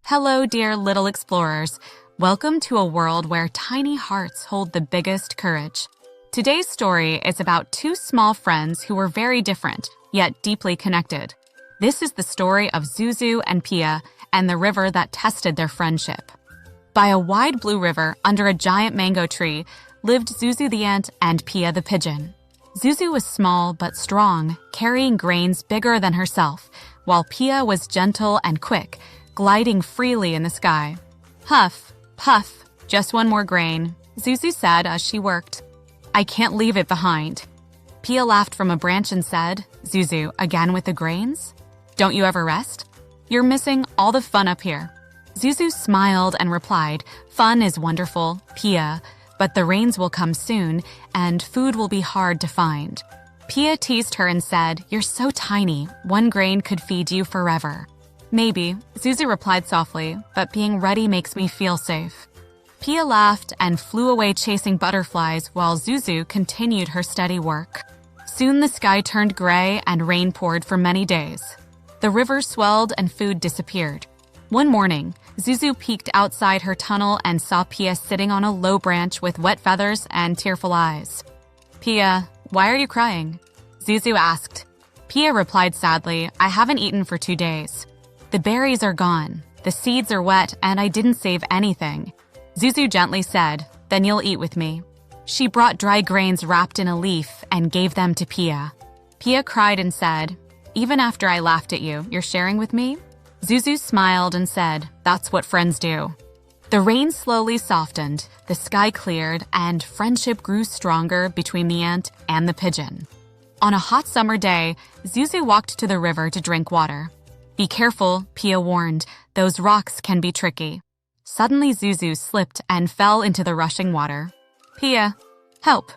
Hello, dear little explorers. Welcome to a world where tiny hearts hold the biggest courage. Today's story is about two small friends who were very different, yet deeply connected. This is the story of Zuzu and Pia and the river that tested their friendship. By a wide blue river under a giant mango tree lived Zuzu the ant and Pia the pigeon. Zuzu was small but strong, carrying grains bigger than herself, while Pia was gentle and quick, gliding freely in the sky. Huff, puff, just one more grain, Zuzu said as she worked. I can't leave it behind. Pia laughed from a branch and said, Zuzu, again with the grains? Don't you ever rest? You're missing all the fun up here. Zuzu smiled and replied, Fun is wonderful, Pia, but the rains will come soon and food will be hard to find. Pia teased her and said, You're so tiny, one grain could feed you forever. Maybe, Zuzu replied softly, but being ready makes me feel safe. Pia laughed and flew away chasing butterflies while Zuzu continued her steady work. Soon the sky turned gray and rain poured for many days. The river swelled and food disappeared. One morning, Zuzu peeked outside her tunnel and saw Pia sitting on a low branch with wet feathers and tearful eyes. Pia, why are you crying? Zuzu asked. Pia replied sadly, I haven't eaten for 2 days. The berries are gone, the seeds are wet, and I didn't save anything. Zuzu gently said, Then you'll eat with me. She brought dry grains wrapped in a leaf and gave them to Pia. Pia cried and said, Even after I laughed at you, you're sharing with me? Zuzu smiled and said, That's what friends do. The rain slowly softened, the sky cleared, and friendship grew stronger between the ant and the pigeon. On a hot summer day, Zuzu walked to the river to drink water. Be careful, Pia warned. Those rocks can be tricky. Suddenly, Zuzu slipped and fell into the rushing water. Pia, help!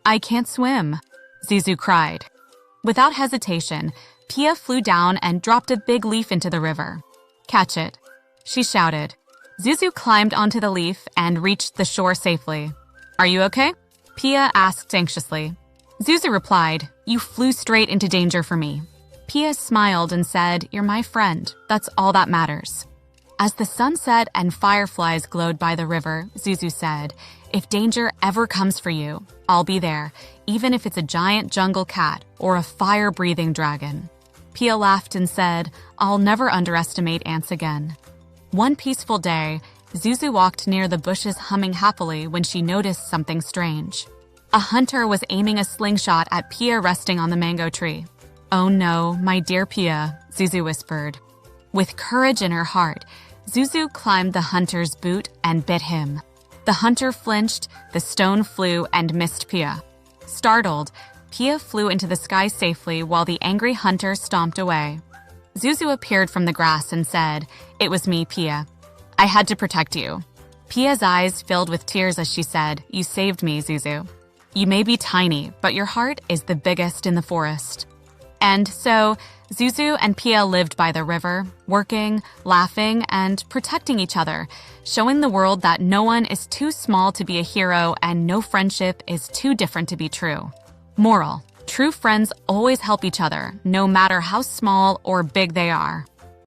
I can't swim, Zuzu cried. Without hesitation, Pia flew down and dropped a big leaf into the river. Catch it, she shouted. Zuzu climbed onto the leaf and reached the shore safely. Are you okay? Pia asked anxiously. Zuzu replied, You flew straight into danger for me. Pia smiled and said, You're my friend. That's all that matters. As the sun set and fireflies glowed by the river, Zuzu said, If danger ever comes for you, I'll be there, even if it's a giant jungle cat or a fire-breathing dragon. Pia laughed and said, I'll never underestimate ants again. One peaceful day, Zuzu walked near the bushes humming happily when she noticed something strange. A hunter was aiming a slingshot at Pia resting on the mango tree. Oh no, my dear Pia, Zuzu whispered. With courage in her heart, Zuzu climbed the hunter's boot and bit him. The hunter flinched, the stone flew and missed Pia. Startled, Pia flew into the sky safely while the angry hunter stomped away. Zuzu appeared from the grass and said, It was me, Pia. I had to protect you. Pia's eyes filled with tears as she said, You saved me, Zuzu. You may be tiny, but your heart is the biggest in the forest. And so, Zuzu and Pia lived by the river, working, laughing, and protecting each other, showing the world that no one is too small to be a hero and no friendship is too different to be true. Moral: true friends always help each other, no matter how small or big they are.